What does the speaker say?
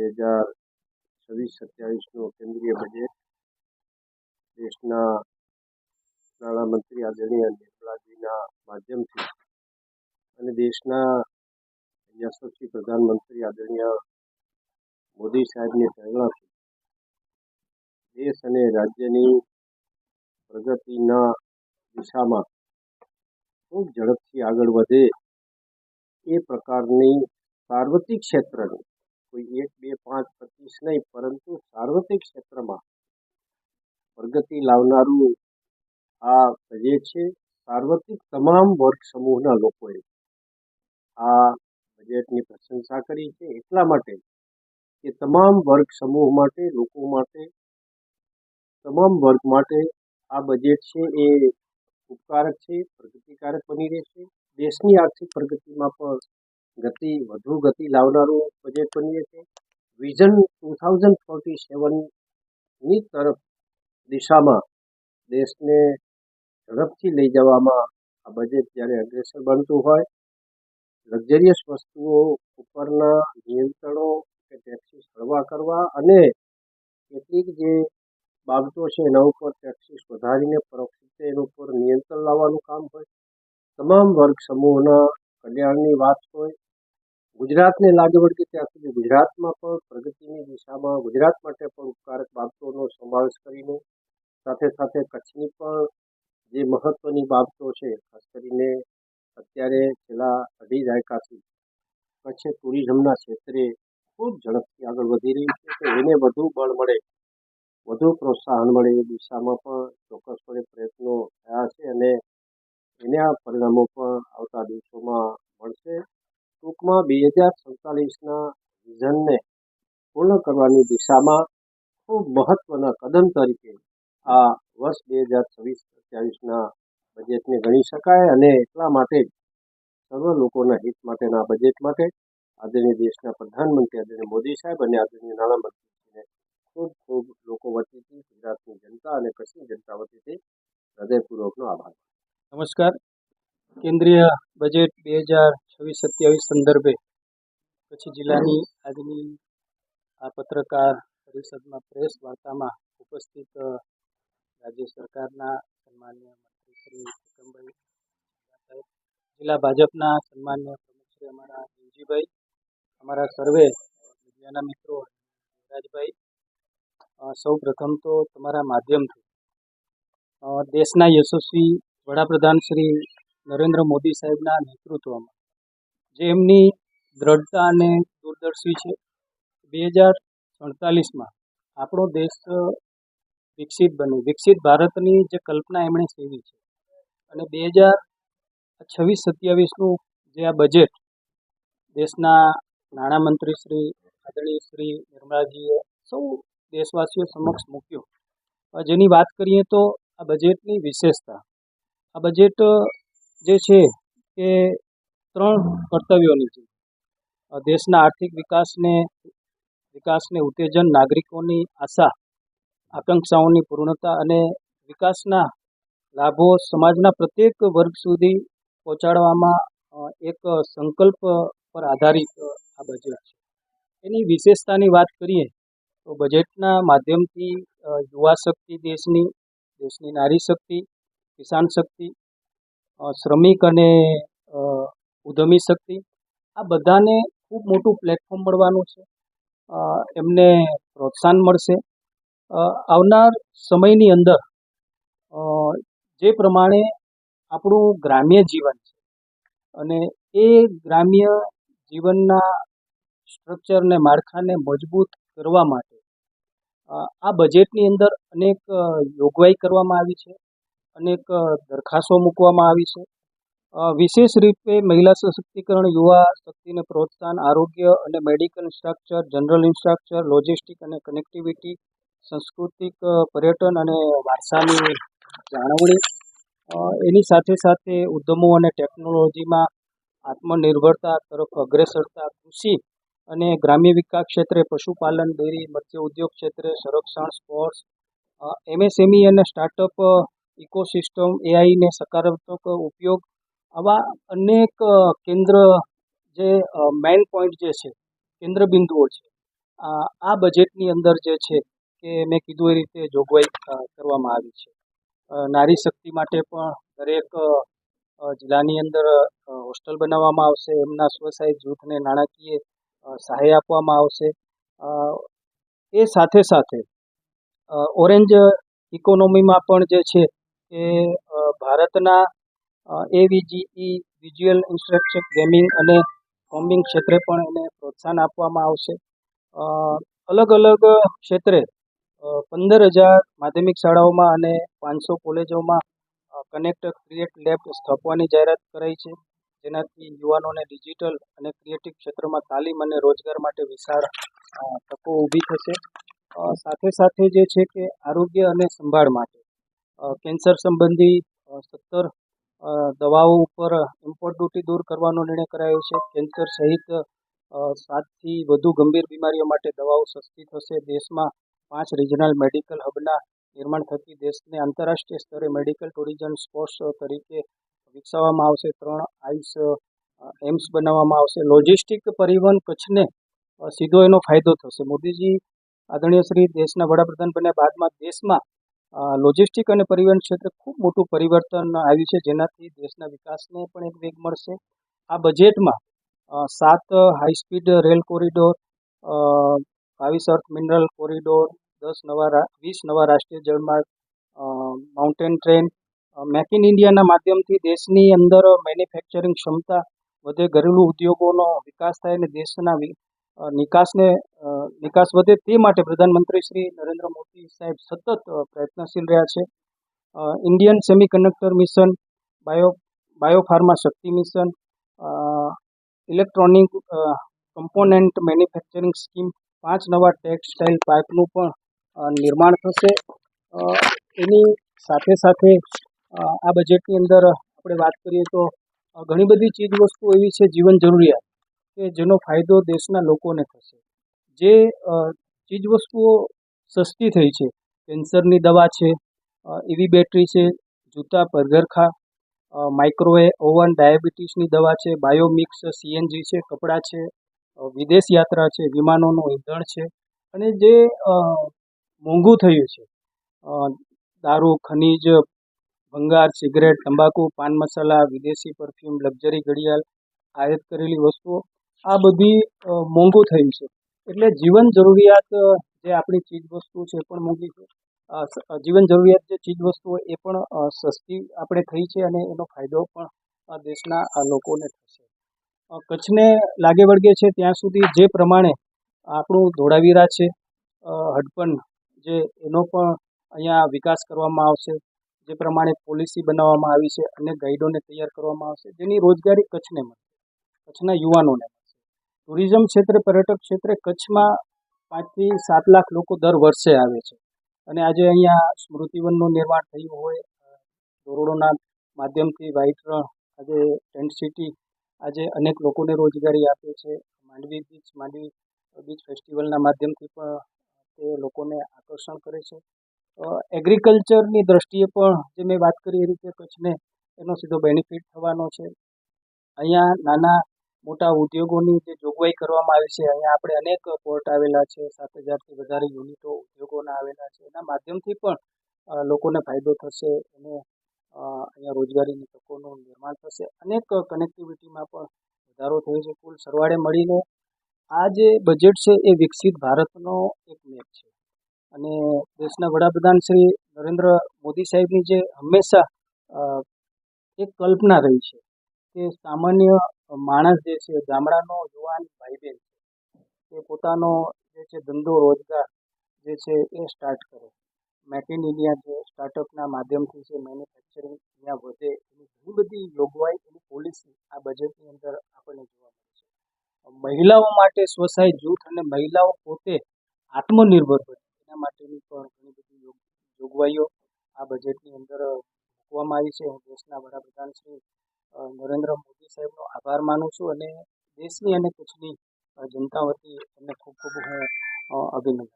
2026-27નું કેન્દ્રીય બજેટ દેશના નાણામંત્રી આદરણીય નિર્મલાજીના માધ્યમથી અને દેશના યશસ્વી પ્રધાનમંત્રી આદરણીય મોદી સાહેબની પ્રેરણાથી દેશ અને રાજ્યની પ્રગતિના દિશામાં ખૂબ ઝડપથી આગળ વધે એ પ્રકારની સાર્વત્રિક ક્ષેત્રની કોઈ 1, 2, 5, 25 નહીં, પરંતુ સાર્વત્રિક ક્ષેત્રમાં પ્રગતિ લાવનારું આ બજેટ છે. સાર્વત્રિક તમામ વર્ગ સમૂહના લોકોએ આ બજેટની પ્રશંસા કરી છે, એટલા માટે કે તમામ વર્ગ સમૂહ માટે, લોકો માટે, તમામ વર્ગ માટે આ બજેટ છે એ ઉપકારક છે, પ્રગતિકારક બની રહેશે. દેશની આર્થિક પ્રગતિમાં પણ વધુ ગતિ લાવનારું બજેટ બની રહેશે. વિઝન 2047ની તરફ દિશામાં દેશને ઝડપથી લઈ જવામાં આ બજેટ જ્યારે અગ્રેસર બનતું હોય, લક્ઝરિયસ વસ્તુઓ ઉપરના નિયંત્રણો કે ટેક્સીસ હળવા કરવા અને કેટલીક જે બાબતો છે એના ઉપર ટેક્સીસ વધારીને પરોક્ષ રીતે એના ઉપર નિયંત્રણ લાવવાનું કામ હોય, તમામ વર્ગ સમૂહના કલ્યાણની વાત હોય, ગુજરાતને લાગે વળગે ત્યાં સુધી ગુજરાતમાં પણ પ્રગતિની દિશામાં ગુજરાત માટે પણ ઉપકારક બાબતોનો સમાવેશ કરીને સાથે સાથે કચ્છની પણ જે મહત્વની બાબતો છે, ખાસ કરીને અત્યારે છેલ્લા 2.5 દાયકાથી કચ્છ ટુરિઝમના ક્ષેત્રે ખૂબ ઝડપથી આગળ વધી રહી છે, તો એને વધુ બળ મળે, વધુ પ્રોત્સાહન મળે એ દિશામાં પણ ચોક્કસપણે પ્રયત્નો થયા છે અને એના પરિણામો પણ આવતા દિવસોમાં મળશે. ટૂંકમાં 2047ના વિઝનને પૂર્ણ કરવાની દિશામાં ખૂબ મહત્વના કદમ તરીકે આ વર્ષ 2026-27ના બજેટને ગણી શકાય અને એટલા માટે જ સર્વ લોકોના હિત માટેના બજેટ માટે આદરણીય દેશના પ્રધાનમંત્રી આદરણીય મોદી સાહેબ અને આદરણીય નાણામંત્રીને ખૂબ ખૂબ લોકો વતીથી, ગુજરાતની જનતા અને કચ્છની જનતા વતીથી હૃદયપૂર્વકનો આભાર. નમસ્કાર. કેન્દ્રીય બજેટ 2026-27 સંદર્ભે કચ્છ જિલ્લાની આજની આ પત્રકાર પરિષદમાં પ્રેસ વાર્તામાં ઉપસ્થિત રાજ્ય સરકારના સન્માનીય મંત્રી શ્રી વિક્રમભાઈ સાહેબ, જિલ્લા ભાજપના સન્માનીય પ્રમુખ શ્રી અમારા દેવજીભાઈ, અમારા સર્વે મીડિયાના મિત્રો રાજભાઈ, સૌ પ્રથમ તો તમારા માધ્યમથી દેશના યશસ્વી વડાપ્રધાન શ્રી નરેન્દ્ર મોદી સાહેબના નેતૃત્વમાં જે એમની દ્રઢતા અને દૂરદર્શી છે, 2047માં આપણો દેશ વિકસિત બને, વિકસિત ભારતની જે કલ્પના એમણે સેવી છે અને 2026-27નું જે આ બજેટ દેશના નાણામંત્રી શ્રી આદરણીય શ્રી નિર્મલાજીએ સૌ દેશવાસીઓ સમક્ષ મૂક્યો, જેની વાત કરીએ તો આ બજેટની વિશેષતા, આ બજેટ જે છે એ 3 કર્તવ્યોની છે. દેશના આર્થિક વિકાસને ઉત્તેજન, નાગરિકોની આશા આકાંક્ષાઓની પૂર્ણતા અને વિકાસના લાભો સમાજના પ્રત્યેક વર્ગ સુધી પહોંચાડવામાં એક સંકલ્પ પર આધારિત આ બજેટ છે. એની વિશેષતાની વાત કરીએ તો બજેટના માધ્યમથી યુવા શક્તિ, દેશની નારી શક્તિ, કિસાન શક્તિ, શ્રમિક અને ઉદ્યમી શક્તિ, આ બધાને ખૂબ મોટું પ્લેટફોર્મ મળવાનું છે. એમને પ્રોત્સાહન મળશે. આવનાર સમયની અંદર જે પ્રમાણે આપણું ગ્રામ્ય જીવન છે અને એ ગ્રામ્ય જીવનના સ્ટ્રક્ચરને, માળખાને મજબૂત કરવા માટે આ બજેટની અંદર અનેક જોગવાઈ કરવામાં આવી છે, અનેક દરખાસ્તો મૂકવામાં આવી છે. વિશેષ રીતે મહિલા સશક્તિકરણ, યુવા શક્તિને પ્રોત્સાહન, આરોગ્ય અને medical infrastructure, general infrastructure, logistic અને કનેક્ટિવિટી, સાંસ્કૃતિક પર્યટન અને વારસાની જાળવણી, એની સાથે સાથે ઉદ્યમો અને ટેકનોલોજીમાં આત્મનિર્ભરતા તરફ અગ્રેસરતા, કૃષિ અને ગ્રામ્ય વિકાસ ક્ષેત્રે પશુપાલન, ડેરી, મત્સ્ય ઉદ્યોગ ક્ષેત્રે સંરક્ષણ, સ્પોર્ટ્સ, MSME અને સ્ટાર્ટઅપ ઇકોસિસ્ટમ, AI ને સકારાત્મક ઉપયોગ, આવા અનેક કેન્દ્ર જે મેઇન પોઈન્ટ જે છે, કેન્દ્ર બિંદુઓ છે, આ બજેટની અંદર જે છે કે મેં કીધું એ રીતે જોગવાઈ કરવામાં આવી છે. નારી શક્તિ માટે પણ દરેક જિલ્લાની અંદર હોસ્ટેલ બનાવવામાં આવશે. એમના સ્વસહાય જૂથને નાણાકીય સહાય આપવામાં આવશે. એ સાથે સાથે ઓરેન્જ ઇકોનોમીમાં પણ જે છે કે ભારતના એવીજીઈ વિઝ્યુઅલ ઇન્સ્ટ્રક્શન ગેમિંગ અને કોમ્બિંગ ક્ષેત્રે પણ એને પ્રોત્સાહન આપવામાં આવશે. અલગ અલગ ક્ષેત્રે 15,000 માધ્યમિક શાળાઓમાં અને 500 કોલેજોમાં કનેક્ટ ક્રિએટ લેબ સ્થાપવાની જાહેરાત કરાઈ છે, જેનાથી યુવાનોને ડિજિટલ અને ક્રિએટિવ ક્ષેત્રમાં તાલીમ અને રોજગાર માટે વિશાળ તકો ઊભી થશે. સાથે સાથે જે છે કે આરોગ્ય અને સંભાળ માટે કેન્સર સંબંધી 17 દવાઓ ઉપર ઇમ્પોર્ટ ડ્યુટી દૂર કરવાનો નિર્ણય કરાયો છે. કેન્સર સહિત 7થી વધુ ગંભીર બીમારીઓ માટે દવાઓ સસ્તી થશે. દેશમાં 5 રિજનલ મેડિકલ હબના નિર્માણ થકી દેશને આંતરરાષ્ટ્રીય સ્તરે મેડિકલ ટુરિઝમ સ્પોર્ટ્સ તરીકે વિકસાવવામાં આવશે. 3 આઈસ એમ્સ બનાવવામાં આવશે. લોજિસ્ટિક પરિવહન કચ્છને સીધો એનો ફાયદો થશે. મોદીજી આદરણીય શ્રી દેશના વડાપ્રધાન બન્યા બાદમાં દેશમાં લોજિસ્ટિક અને પરિવહન ક્ષેત્રે ખૂબ મોટું પરિવર્તન આવ્યું છે, જેનાથી દેશના વિકાસને પણ એક વેગ મળશે. આ બજેટમાં 7 high speed rail corridor, 22 earth mineral corridor, 20 નવા રાષ્ટ્રીય જળમાર્ગ, માઉન્ટેન ટ્રેન, મેક ઇન ઇન્ડિયાના માધ્યમથી દેશની અંદર મેન્યુફેક્ચરિંગ ક્ષમતા વધે, ઘરેલું ઉદ્યોગોનો વિકાસ થાય અને દેશના નિકાસ વધે, તે માટે પ્રધાનમંત્રી શ્રી નરેન્દ્ર મોદી સાહેબ સતત પ્રયત્નશીલ રહ્યા છે. Indian semiconductor mission, biopharma Shakti mission, electronic component manufacturing scheme, 5 નવા ટેક્સટાઇલ પાર્કનું પણ નિર્માણ થશે. એની સાથે સાથે આ બજેટની અંદર આપણે વાત કરીએ તો ઘણી બધી ચીજ વસ્તુઓ એવી છે જીવન જરૂરિયાત કે જેનો ફાયદો દેશના લોકોને થશે. જે ચીજ વસ્તુઓ સસ્તી થઈ છે, કેન્સરની દવા છે, ઈવી બેટરી છે, જૂતા પગરખાં, માઇક્રોવેવ ઓવન, ડાયાબિટીસની દવા છે, બાયોમિક્સ સીએનજી છે, કપડાં છે, વિદેશ યાત્રા છે, વિમાનોનું ઈંધણ છે, અને જે મોંઘું થયું છે દારૂ, ખનીજ, ભંગાર, સિગરેટ, તંબાકુ, પાન મસાલા, વિદેશી પરફ્યુમ, લક્ઝરી ઘડિયાળ, આયાત કરેલી વસ્તુઓ, આ બધી મોંઘું થયું છે. એટલે જીવન જરૂરિયાત જે આપણી ચીજ વસ્તુ છે એ પણ મોંઘી છે. જીવન જરૂરિયાત જે ચીજ વસ્તુઓ એ પણ સસ્તી આપણે થઈ છે અને એનો ફાયદો પણ દેશના લોકોને થશે. કચ્છને લાગે વળગે છે ત્યાં સુધી જે પ્રમાણે આપણું ધોળાવીરા છે, હડપન, જે એનો પણ અહીંયા વિકાસ કરવામાં આવશે. જે પ્રમાણે પોલિસી બનાવવામાં આવી છે અને ગાઈડોને તૈયાર કરવામાં આવશે, જેની રોજગારી કચ્છને મળશે, કચ્છના યુવાનોને મળશે. ટુરિઝમ ક્ષેત્રે, પર્યટક ક્ષેત્રે કચ્છમાં 5 થી 7 લાખ લોકો દર વર્ષે આવે છે અને આજે અહીંયા સ્મૃતિવનનું નિર્માણ થયું હોય, ધોરડોના માધ્યમથી વ્હાઇટ રણ, આજે ટેન્ટ સિટી આજે અનેક લોકોને રોજગારી આપે છે. માંડવી બીચ ફેસ્ટિવલના માધ્યમથી પણ તે લોકોને આકર્ષણ કરે છે. એગ્રીકલ્ચરની દ્રષ્ટિએ પણ જે મેં વાત કરી એ રીતે કચ્છને એનો સીધો બેનિફિટ થવાનો છે. અહીંયા નાના મોટા ઉદ્યોગોની જે જોગવાઈ કરવામાં આવી છે, અહીંયા આપણે અનેક પોર્ટ આવેલા છે, 7,000થી વધારે યુનિટો ઉદ્યોગોના આવેલા છે, એના માધ્યમથી પણ લોકોને ફાયદો થશે અને અહીંયા રોજગારીની તકોનું નિર્માણ થશે. અનેક કનેક્ટિવિટીમાં પણ વધારો થયો છે. કુલ સરવાળે મળીને આ જે બજેટ છે એ વિકસિત ભારતનો એક મેપ છે અને દેશના વડાપ્રધાન શ્રી નરેન્દ્ર મોદી સાહેબની જે હંમેશા એક કલ્પના રહી છે કે સામાન્ય માણસ જે છે, ગામડાનો યુવાન ભાઈ બહેન છે, એ પોતાનો જે છે ધંધો રોજગાર જે છે એ સ્ટાર્ટ કરે. મેક ઇન ઇન્ડિયા જે સ્ટાર્ટઅપના માધ્યમથી છે, મેન્યુફેક્ચરિંગ ત્યાં વધે, એની ઘણી બધી જોગવાઈ, એની પોલિસી આ બજેટની અંદર આપણને જોવા મળે છે. મહિલાઓ માટે સ્વસહાય જૂથ અને મહિલાઓ પોતે આત્મનિર્ભર બને એના માટેની પણ ઘણી બધી જોગવાઈઓ આ બજેટની અંદર મૂકવામાં આવી છે. હું દેશના વડાપ્રધાન શ્રી નરેન્દ્ર મોદી સાહેબનો આભાર માનું છું અને દેશની અને કચ્છની જનતા વતી એમને ખૂબ ખૂબ હું અભિનંદન.